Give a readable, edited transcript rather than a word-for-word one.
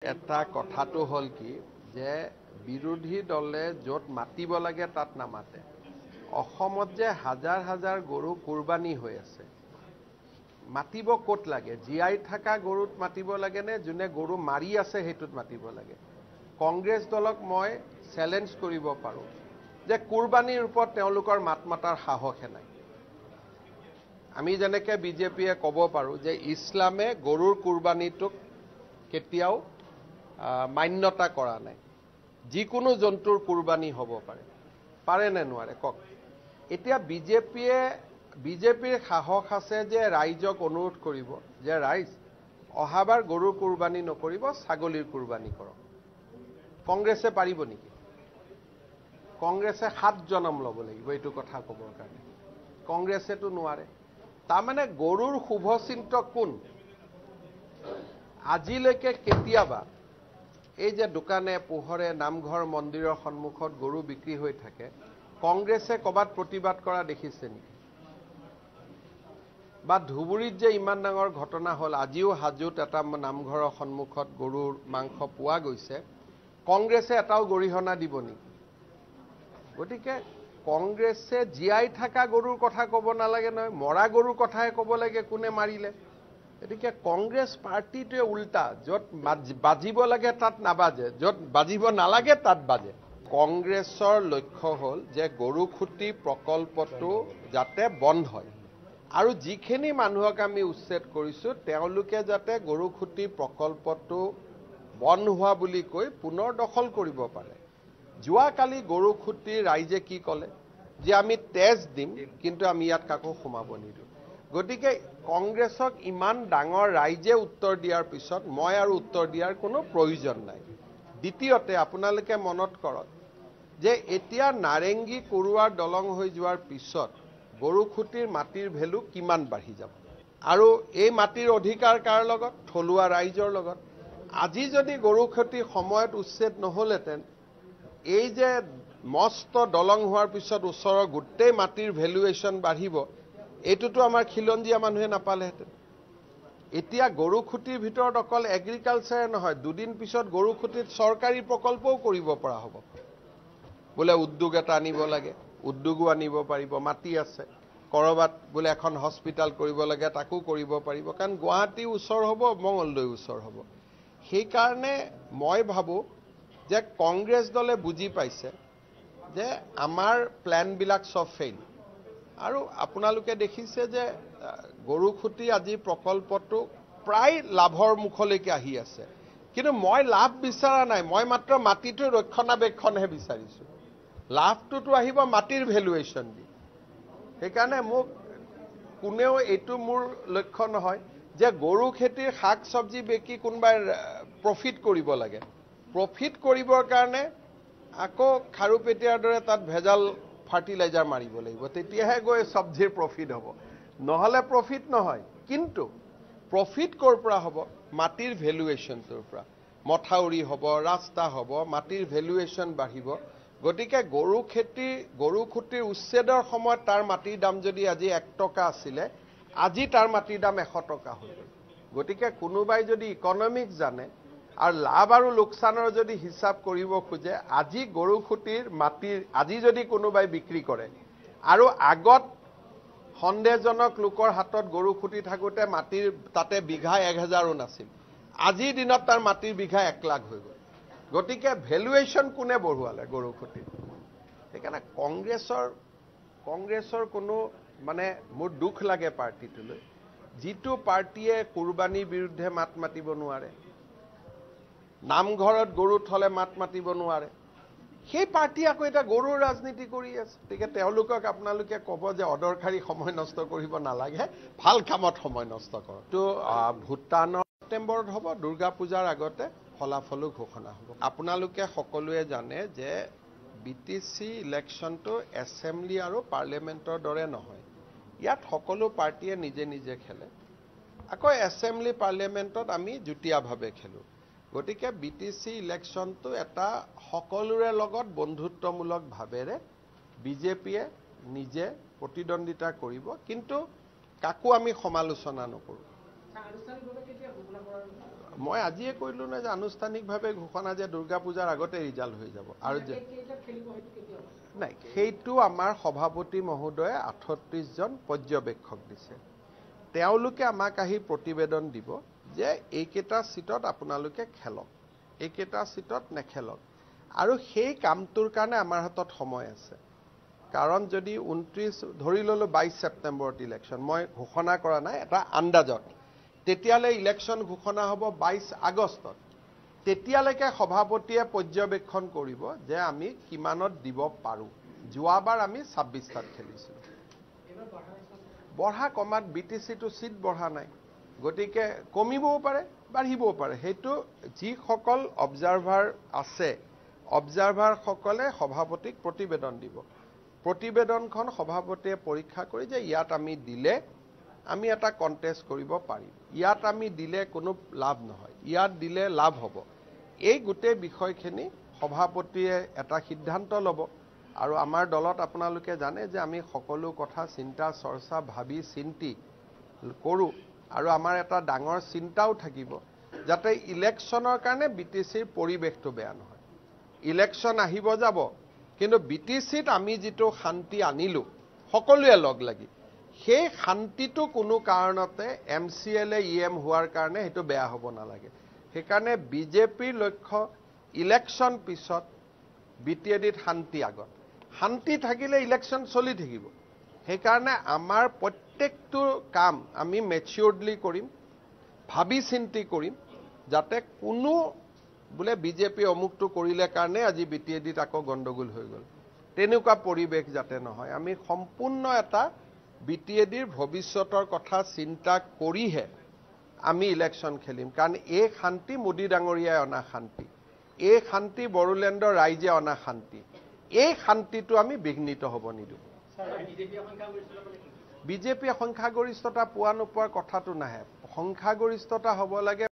এটা কথাটো হল কি যে বিৰোধী দলে য'ত মাতিব লাগে তাত নামাতে। অসমত যে হাজাৰ হাজাৰ গৰু কুৰবানী হৈ আছে, মাতিব ক'ত লাগে? জীয়াই থকা গৰুত মাতিব লাগে নে যোনে গৰু মাৰি আছে সেইটোত মাতিব লাগে? কংগ্ৰেছ দলক মই চেলেঞ্জ কৰিব পাৰোঁ যে কুৰবানীৰ ওপৰত তেওঁলোকৰ মাত মাতাৰ সাহসে নাই। আমি যেনেকৈ বিজেপিয়ে ক'ব পাৰোঁ যে ইছলামে গৰুৰ কুৰবানীটোক কেতিয়াও মান্যতা কৰা নাই, যিকোনো জন্তুৰ কুৰবানী হ'ব পাৰে নে নোৱাৰে কওক? এতিয়া বিজেপিৰ সাহস আছে যে ৰাইজক অনুৰোধ কৰিব যে ৰাইজ অহাবাৰ গৰুৰ কুৰবানী নকৰিব, ছাগলীৰ কুৰবানী কৰক। কংগ্ৰেছে পাৰিব নেকি? কংগ্ৰেছে 7 জনম ল'ব লাগিব এইটো কথা ক'বৰ কাৰণে। কংগ্ৰেছেতো নোৱাৰে। তাৰমানে গৰুৰ শুভচিন্তক কোন? আজিলৈকে কেতিয়াবা এই যে দোকানে পোহৰে নামঘৰ মন্দিৰৰ সন্মুখত গৰু বিক্ৰী হৈ থাকে, কংগ্ৰেছে ক'ৰবাত প্ৰতিবাদ কৰা দেখিছে নেকি? বা ধুবুৰীত যে ইমান ডাঙৰ ঘটনা হ'ল, আজিও হাজোত এটা নামঘৰৰ সন্মুখত গৰুৰ মাংস পোৱা গৈছে, কংগ্ৰেছে এটাও গৰিহণা দিব নেকি? গতিকে কংগ্ৰেছে জীয়াই থকা গৰুৰ কথা ক'ব নালাগে নহয়, মৰা গৰুৰ কথাহে ক'ব লাগে কোনে মাৰিলে। গতিকে কংগ্ৰেছ পাৰ্টিটোৱে উল্টা, য'ত বাজিব লাগে তাত নাবাজে, য'ত বাজিব নালাগে তাত বাজে। কংগ্ৰেছৰ লক্ষ্য হ'ল যে গৰু খুঁটি প্ৰকল্পটো যাতে বন্ধ হয়, আৰু যিখিনি মানুহক আমি উচ্ছেদ কৰিছোঁ তেওঁলোকে যাতে গৰু খুঁটি প্ৰকল্পটো বন্ধ হোৱা বুলি কৈ পুনৰ দখল কৰিব পাৰে। যোৱাকালি গৰু খুঁটি ৰাইজে কি ক'লে যে আমি তেজ দিম, কিন্তু আমি ইয়াত কাকো সোমাব নিদিওঁ। গতিকে কংগ্ৰেছক ইমান ডাঙৰ ৰাইজে উত্তৰ দিয়াৰ পিছত মই আৰু উত্তৰ দিয়াৰ কোনো প্ৰয়োজন নাই। দ্বিতীয়তে আপোনালোকে মনত কৰক যে এতিয়া নাৰেংগী কৰোৱাৰ দলং হৈ যোৱাৰ পিছত গৰু খুঁটিৰ মাটিৰ ভেলু কিমান বাঢ়ি যাব, আৰু এই মাটিৰ অধিকাৰ কাৰ লগত? থলুৱা ৰাইজৰ লগত। আজি যদি গৰু খুঁটি সময়ত উচ্ছেদ নহ'লহেঁতেন, এই যে মস্ত দলং হোৱাৰ পিছত ওচৰৰ গোটেই মাটিৰ ভেলুৱেশ্যন বাঢ়িব, এইটোতো আমাৰ খিলঞ্জীয়া মানুহে নাপালেহেঁতেন। এতিয়া গৰু খুঁটিৰ ভিতৰত অকল এগ্ৰিকালচাৰে নহয়, দুদিন পিছত গৰু খুঁটিত চৰকাৰী প্ৰকল্পও কৰিব পৰা হ'ব। বোলে উদ্যোগ এটা আনিব লাগে, উদ্যোগো আনিব পাৰিব, মাটি আছে। ক'ৰবাত বোলে এখন হস্পিটেল কৰিব লাগে, তাকো কৰিব পাৰিব, কাৰণ গুৱাহাটী ওচৰ হ'ব, মঙলদৈ ওচৰ হ'ব। সেইকাৰণে মই ভাবোঁ যে কংগ্ৰেছ দলে বুজি পাইছে যে আমাৰ প্লেনবিলাক চব ফেইল। আৰু আপোনালোকে দেখিছে যে গৰু খুঁটি আজি প্ৰকল্পটো প্ৰায় লাভৰ মুখলৈকে আহি আছে, কিন্তু মই লাভ বিচৰা নাই, মই মাত্ৰ মাটিটো ৰক্ষণাবেক্ষণহে বিচাৰিছোঁ। লাভটোতো আহিব মাটিৰ ভেলুৱেশ্যন দি। সেইকাৰণে মোক কোনেও এইটো মোৰ লক্ষ্য নহয় যে গৰু খেতিৰ শাক চব্জি বিকি কোনোবাই প্ৰফিট কৰিব লাগে। প্ৰফিট কৰিবৰ কাৰণে আকৌ খাৰুপেটীয়াৰ দৰে তাত ভেজাল ফাৰ্টিলাইজাৰ মাৰিব লাগিব, তেতিয়াহে গৈ চব্জিৰ প্ৰফিট হ'ব, নহ'লে প্ৰফিট নহয়। কিন্তু প্ৰফিট ক'ৰ পৰা হ'ব? মাটিৰ ভেলুৱেশ্যনটোৰ পৰা। মথাউৰি হ'ব, ৰাস্তা হ'ব, মাটিৰ ভেলুৱেশ্যন বাঢ়িব। গতিকে গৰু খুঁটিৰ উচ্ছেদৰ সময়ত তাৰ মাটিৰ দাম যদি আজি 1 টকা আছিলে, আজি তাৰ মাটিৰ দাম 100 টকা হৈ গ'ল। গতিকে কোনোবাই যদি ইকনমিক্স জানে আৰু লাভ আৰু লোকচানৰ যদি হিচাপ কৰিব খোজে, আজি গৰু খুঁটিৰ মাটিৰ আজি যদি কোনোবাই বিক্ৰী কৰে, আৰু আগত সন্দেহজনক লোকৰ হাতত গৰু খুঁটি থাকোঁতে মাটিৰ তাতে বিঘা 1000ও নাছিল, আজিৰ দিনত তাৰ মাটিৰ বিঘা 1 লাখ হৈ গ'ল। গতিকে ভেলুৱেশ্যন কোনে বঢ়োৱালে? গৰু খুঁটি। সেইকাৰণে কংগ্ৰেছৰ কোনো মোৰ দুখ লাগে পাৰ্টিটোলৈ, যিটো পাৰ্টিয়ে কুৰবানীৰ বিৰুদ্ধে মাত মাতিব নোৱাৰে, নামঘৰত গৰু থলে মাত মাতিব নোৱাৰে, সেই পাৰ্টি আকৌ এটা গৰুৰ ৰাজনীতি কৰি আছে। গতিকে তেওঁলোকক আপোনালোকে ক'ব যে অদৰকাৰী সময় নষ্ট কৰিব নালাগে, ভাল কামত সময় নষ্ট কৰক। তো ভোটদানৰ ছেপ্টেম্বৰত হ'ব, দুৰ্গা পূজাৰ আগতে ফলাফলো ঘোষণা হ'ব। আপোনালোকে সকলোৱে জানে যে BTC ইলেকশ্যনটো এছেম্বলি আৰু পাৰ্লিয়ামেণ্টৰ দৰে নহয়। ইয়াত সকলো পাৰ্টিয়ে নিজে নিজে খেলে, আকৌ এছেম্বলি পাৰ্লিয়ামেণ্টত আমি যুটীয়াভাৱে খেলোঁ। গতিকে BTC ইলেকশ্যনটো এটা সকলোৰে লগত বন্ধুত্বমূলক ভাৱেৰে বিজেপিয়ে নিজে প্ৰতিদ্বন্দ্বিতা কৰিব, কিন্তু কাকো আমি সমালোচনা নকৰোঁ। মই আজিয়ে কৈলো না যে আনুষ্ঠানিকভাৱে ঘোষণা যে দুৰ্গা পূজাৰ আগতে ৰিজাল্ট হৈ যাব আৰু যে নাই সেইটো আমাৰ সভাপতি মহোদয়ে 38 জন পৰ্যবেক্ষক দিছে তেওঁলোকে আমাক আহি প্ৰতিবেদন দিব যে এইকেইটা সিটত আপোনালোকে খেলক এইকেইটা সিটত নেখেলক আৰু সেই কামটোৰ কাৰণে আমাৰ হাতত সময় আছে কাৰণ যদি 29 ধৰি ললো 22 ছেপ্টেম্বৰত ইলেকশ্যন মই ঘোষণা কৰা নাই এটা আন্দাজত তেতিয়ালে ইলেকশ্যন ঘোষণা হ'ব 22 আগষ্টত তেতিয়ালৈকে সভাপতিয়ে পৰ্যবেক্ষণ কৰিব যে আমি কিমানত দিব পাৰো যোৱাবাৰ আমি 26 তাত খেলিছিলো বঢ়া কমাত বিটিসি টো সিট বঢ়া নাই গতিকে কমিবও পাৰে বাঢ়িবও পাৰে হেতু যি সকল অবজাৰভাৰ আছে অবজাৰভাৰ সকলে সভাপতিক প্ৰতিবেদন দিব প্ৰতিবেদনখন সভাপতিয়ে পৰীক্ষা কৰি যে ইয়াত আমি দিলে আমি এটা কন্টেষ্ট কৰিব পাৰিম ইয়াত আমি দিলে কোনো লাভ নহয় ইয়াত দিলে লাভ হ'ব এই গুটে বিষয়খিনি সভাপতিয়ে এটা সিদ্ধান্ত ল'ব আৰু আমাৰ দলত আপোনালোকে জানে যে আমি সকলো কথা চিন্তা চৰ্চা ভাবি চিন্তি কৰো আৰু আমাৰ এটা ডাঙৰ চিন্তাও থাকিব যাতে ইলেকশ্যনৰ কাৰণে বিটিসিৰ পৰিবেশটো বেয়া নহয় ইলেকশ্যন আহিব যাব কিন্তু বিটিসিত আমি যেটো শান্তি আনিলো সকলোৱে লগ লাগি সেই শান্তিটো কোনো কাৰণতে এমচিএল ইএম হোৱাৰ কাৰণে হেতু বেয়া হ'ব নালাগে সেইকাৰণে বিজেপিৰ লক্ষ্য ইলেকশ্যন পিছত বিটিএডিত শান্তি আগত শান্তি থাকিলে ইলেকশ্যন চলি থাকিব সেইকাৰণে আমাৰ প্ৰত্যেকটো কাম আমি মেচিউৰডলি কৰিম ভাবি চিন্তি কৰিম যাতে কোনো বোলে বিজেপি অমুকটো কৰিলে কাৰণে আজি বিটিএডিত আকৌ গণ্ডগোল হৈ গ'ল তেনেকুৱা পৰিবেশ যাতে নহয় আমি সম্পূৰ্ণ এটা বিটিএডিৰ ভৱিষ্যতৰ কথা চিন্তা কৰিহে আমি ইলেকশ্যন খেলিম কাৰণ এই শান্তি মোদী ডাঙৰীয়াই অনা শান্তি এই শান্তি বড়োলেণ্ডৰ ৰাইজে অনা শান্তি এই শান্তিটো আমি বিঘ্নিত হ'ব নিদিওঁ বিজেপি সংখ্যাগৰিষ্ঠতা পোৱা নোপোৱাৰ কথাটো নাহে সংখ্যাগৰিষ্ঠতা হ'ব লাগে